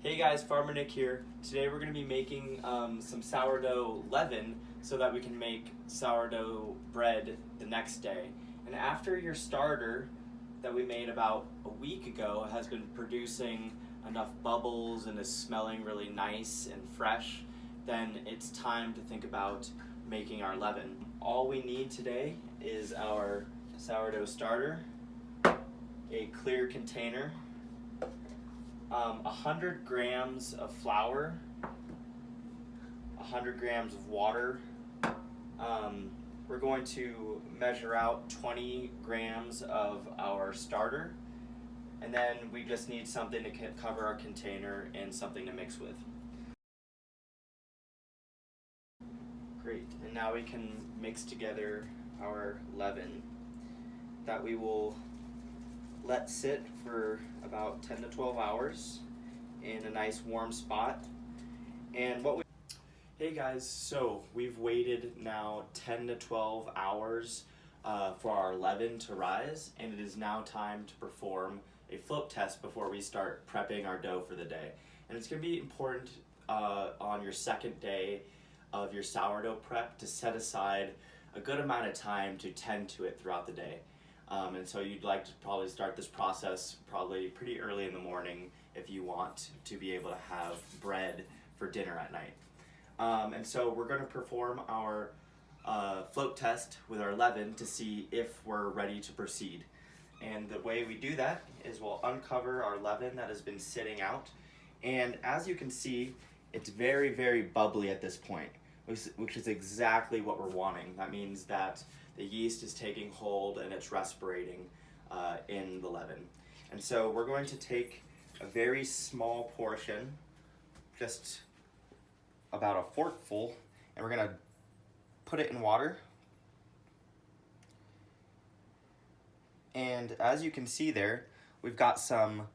Hey guys, Farmer Nick here. Today we're going to be making some sourdough leaven so that we can make sourdough bread the next day. And after your starter that we made about a week ago has been producing enough bubbles and is smelling really nice and fresh, then it's time to think about making our leaven. All we need today is our sourdough starter, a clear container, 100 grams of flour, 100 grams of water. We're going to measure out 20 grams of our starter, and then we just need something to cover our container and something to mix with. Great, and now we can mix together our leaven that we will let sit for about 10 to 12 hours in a nice warm spot. And hey guys, so we've waited now 10 to 12 hours for our leaven to rise, and it is now time to perform a float test before we start prepping our dough for the day. And it's going to be important on your second day of your sourdough prep to set aside a good amount of time to tend to it throughout the day. And so you'd like to probably start this process probably pretty early in the morning if you want to be able to have bread for dinner at night. And so we're going to perform our float test with our leaven to see if we're ready to proceed. And the way we do that is we'll uncover our leaven that has been sitting out. And as you can see, it's very, very bubbly at this point, which is exactly what we're wanting. That means that the yeast is taking hold and it's respirating in the leaven. And so we're going to take a very small portion, just about a forkful, and we're going to put it in water. And as you can see there, we've got some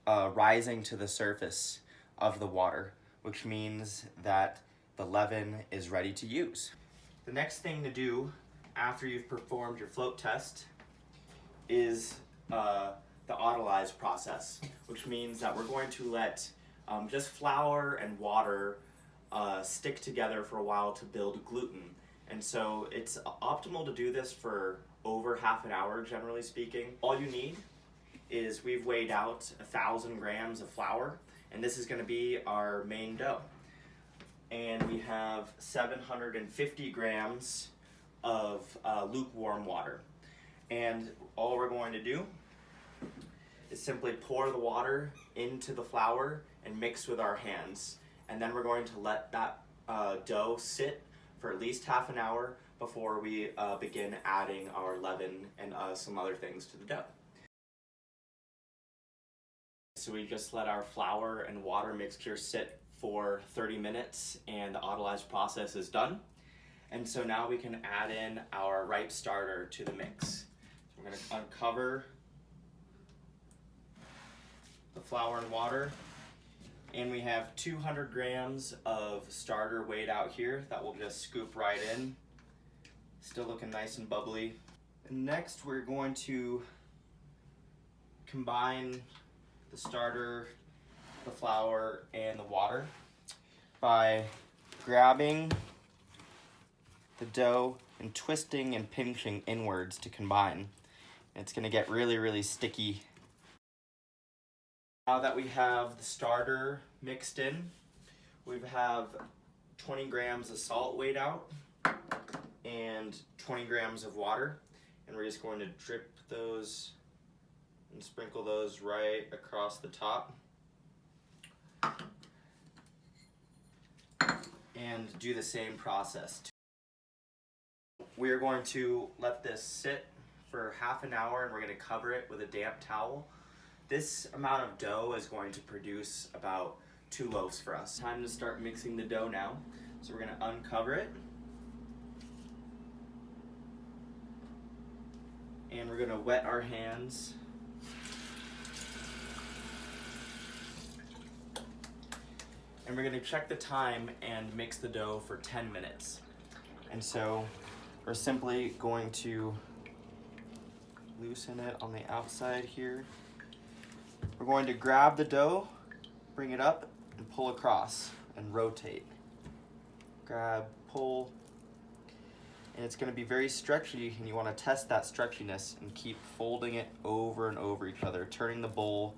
rising to the surface of the water, which means that the leaven is ready to use. The next thing to do after you've performed your float test is the autolyze process, which means that we're going to let just flour and water stick together for a while to build gluten. And so it's optimal to do this for over half an hour, generally speaking. All you need is, we've weighed out 1,000 grams of flour, and this is going to be our main dough. And we have 750 grams of lukewarm water. And all we're going to do is simply pour the water into the flour and mix with our hands. And then we're going to let that dough sit for at least half an hour before we begin adding our leaven and some other things to the dough. So we just let our flour and water mixture sit for 30 minutes and the autolyze process is done. And so now we can add in our ripe starter to the mix. So we're going to uncover the flour and water, and we have 200 grams of starter weighed out here that we'll just scoop right in. Still looking nice and bubbly. And next we're going to combine the starter, the flour, and the water by grabbing the dough and twisting and pinching inwards to combine. It's going to get really, really sticky. Now that we have the starter mixed in, we have 20 grams of salt weighed out and 20 grams of water, and we're just going to drip those and sprinkle those right across the top and do the same process. We're going to let this sit for half an hour, and we're going to cover it with a damp towel. This amount of dough is going to produce about 2 loaves for us. Time to start mixing the dough now. So we're going to uncover it, and we're going to wet our hands. And we're going to check the time and mix the dough for 10 minutes. And so we're simply going to loosen it on the outside here. We're going to grab the dough, bring it up, and pull across and rotate. Grab, pull, and it's going to be very stretchy, and you want to test that stretchiness and keep folding it over and over each other, turning the bowl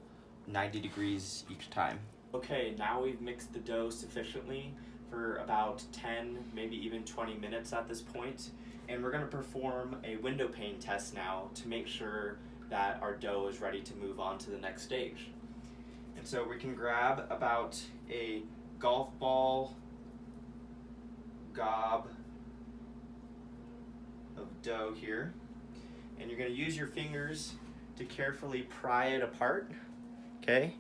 90 degrees each time. Okay, now we've mixed the dough sufficiently for about 10, maybe even 20 minutes at this point, and we're going to perform a window pane test now to make sure that our dough is ready to move on to the next stage. And so we can grab about a golf ball gob of dough here, and you're going to use your fingers to carefully pry it apart, okay,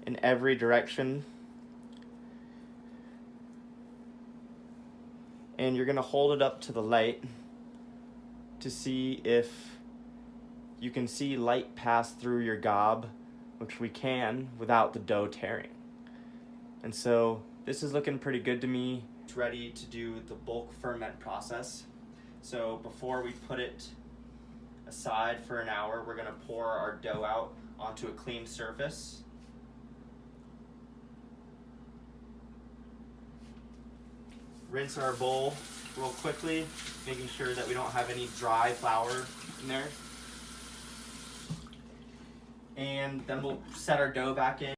in every direction. And you're going to hold it up to the light to see if you can see light pass through your gob, which we can without the dough tearing. And so this is looking pretty good to me. It's ready to do the bulk ferment process. So before we put it aside for an hour, we're going to pour our dough out onto a clean surface. Rinse our bowl real quickly, making sure that we don't have any dry flour in there. And then we'll set our dough back in.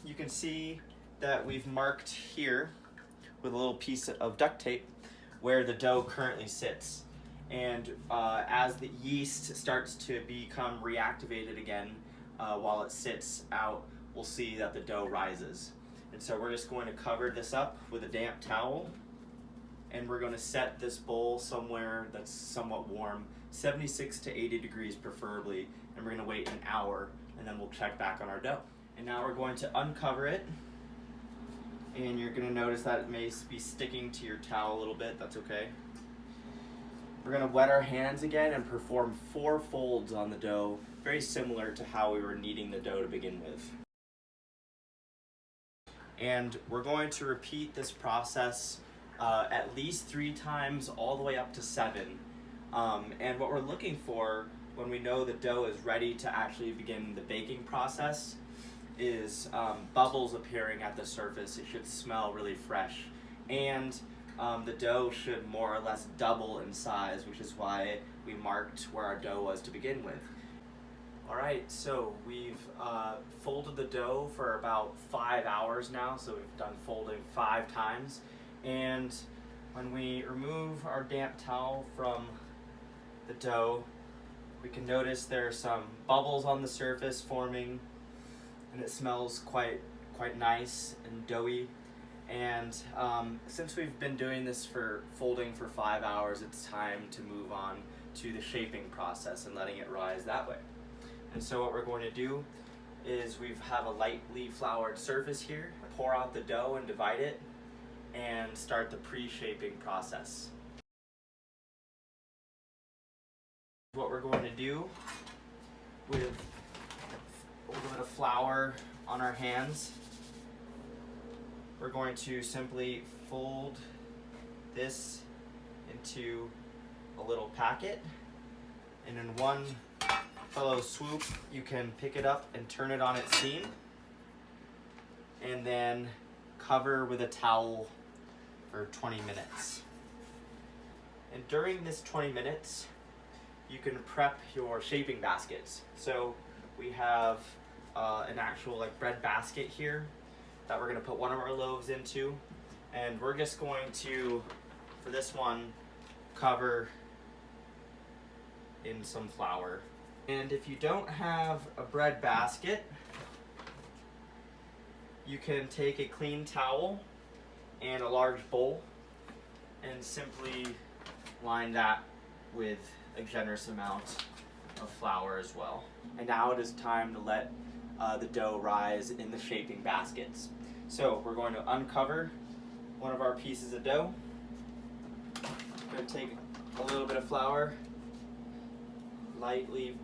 You can see that we've marked here with a little piece of duct tape where the dough currently sits. And as the yeast starts to become reactivated again while it sits out, we'll see that the dough rises. And so we're just going to cover this up with a damp towel, and we're going to set this bowl somewhere that's somewhat warm, 76 to 80 degrees preferably, and we're going to wait an hour, and then we'll check back on our dough. And now we're going to uncover it, and you're going to notice that it may be sticking to your towel a little bit. That's okay. We're going to wet our hands again and perform 4 folds on the dough, very similar to how we were kneading the dough to begin with. And we're going to repeat this process at least 3 times, all the way up to 7. And what we're looking for when we know the dough is ready to actually begin the baking process is bubbles appearing at the surface. It should smell really fresh. And the dough should more or less double in size, which is why we marked where our dough was to begin with. All right, so we've folded the dough for about 5 hours now, so we've done folding 5 times. And when we remove our damp towel from the dough, we can notice there are some bubbles on the surface forming, and it smells quite nice and doughy. And since we've been doing this for folding for 5 hours, it's time to move on to the shaping process and letting it rise that way. And so what we're going to do is we have a lightly floured surface here, pour out the dough and divide it, and start the pre-shaping process. What we're going to do with a little bit of flour on our hands, we're going to simply fold this into a little packet, and in one fellow swoop you can pick it up and turn it on its seam, and then cover with a towel for 20 minutes. And during this 20 minutes you can prep your shaping baskets. So we have an actual bread basket here that we're going to put one of our loaves into, and we're just going to, for this one, cover in some flour. And if you don't have a bread basket, you can take a clean towel and a large bowl and simply line that with a generous amount of flour as well. And now it is time to let the dough rise in the shaping baskets. So we're going to uncover one of our pieces of dough. I'm going to take a little bit of flour, lightly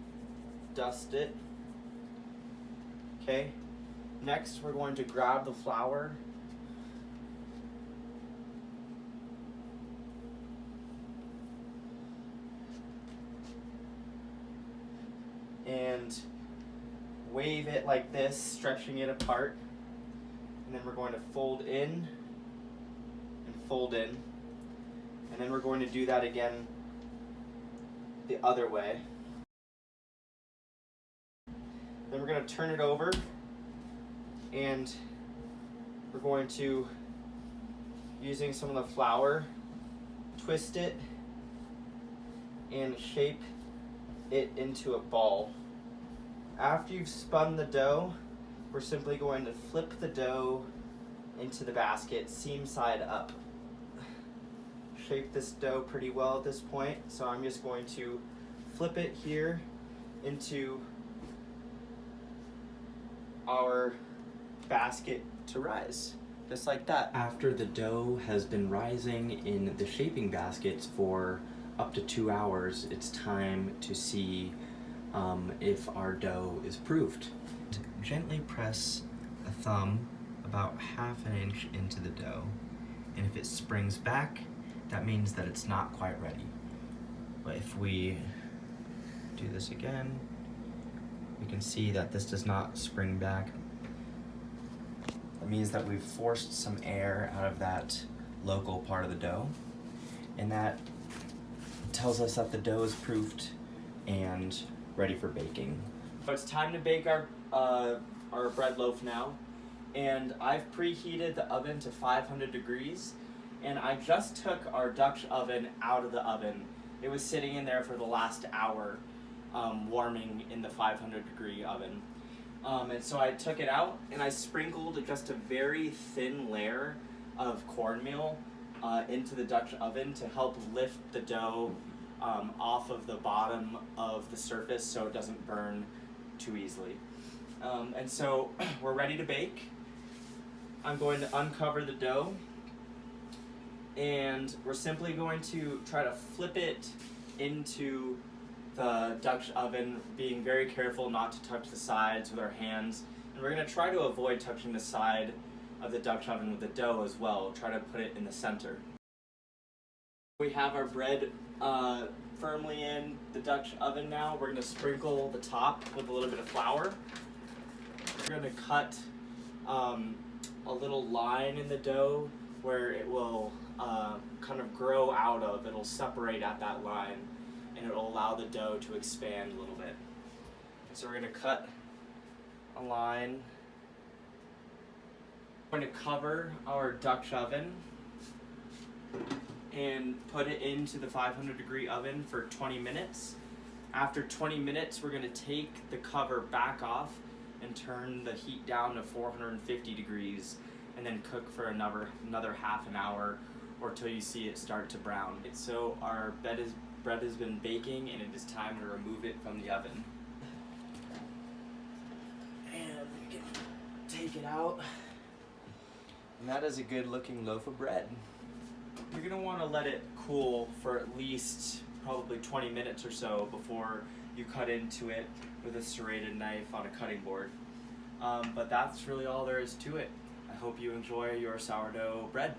dust it. Okay. Next, we're going to grab the flour and wave it like this, stretching it apart. And then we're going to fold in and fold in. And then we're going to do that again the other way. Then we're going to turn it over and we're going to, using some of the flour, twist it and shape it into a ball. After you've spun the dough, we're simply going to flip the dough into the basket, seam side up. Shape this dough pretty well at this point, so I'm just going to flip it here into our basket to rise, just like that. After the dough has been rising in the shaping baskets for up to 2 hours, it's time to see if our dough is proofed. Gently press a thumb about 1/2 inch into the dough, and if it springs back, that means that it's not quite ready. But if we do this again, we can see that this does not spring back. That means that we've forced some air out of that local part of the dough, and that tells us that the dough is proofed and ready for baking. So it's time to bake our bread loaf now, and I've preheated the oven to 500 degrees, and I just took our Dutch oven out of the oven. It was sitting in there for the last hour, warming in the 500 degree oven. And so I took it out and I sprinkled just a very thin layer of cornmeal into the Dutch oven to help lift the dough off of the bottom of the surface so it doesn't burn too easily. And so we're ready to bake. I'm going to uncover the dough, and we're simply going to try to flip it into the Dutch oven, being very careful not to touch the sides with our hands. And we're going to try to avoid touching the side of the Dutch oven with the dough as well. Try to put it in the center. We have our bread firmly in the Dutch oven now. We're going to sprinkle the top with a little bit of flour. We're going to cut a little line in the dough where it will kind of grow out of. It'll separate at that line, and it'll allow the dough to expand a little bit. So we're going to cut a line. We're going to cover our Dutch oven and put it into the 500 degree oven for 20 minutes. After 20 minutes, we're going to take the cover back off and turn the heat down to 450 degrees and then cook for another half an hour or till you see it start to brown. So our bread has been baking, and it is time to remove it from the oven. And we can take it out. And that is a good looking loaf of bread. You're going to want to let it cool for at least probably 20 minutes or so before you cut into it with a serrated knife on a cutting board. But that's really all there is to it. I hope you enjoy your sourdough bread.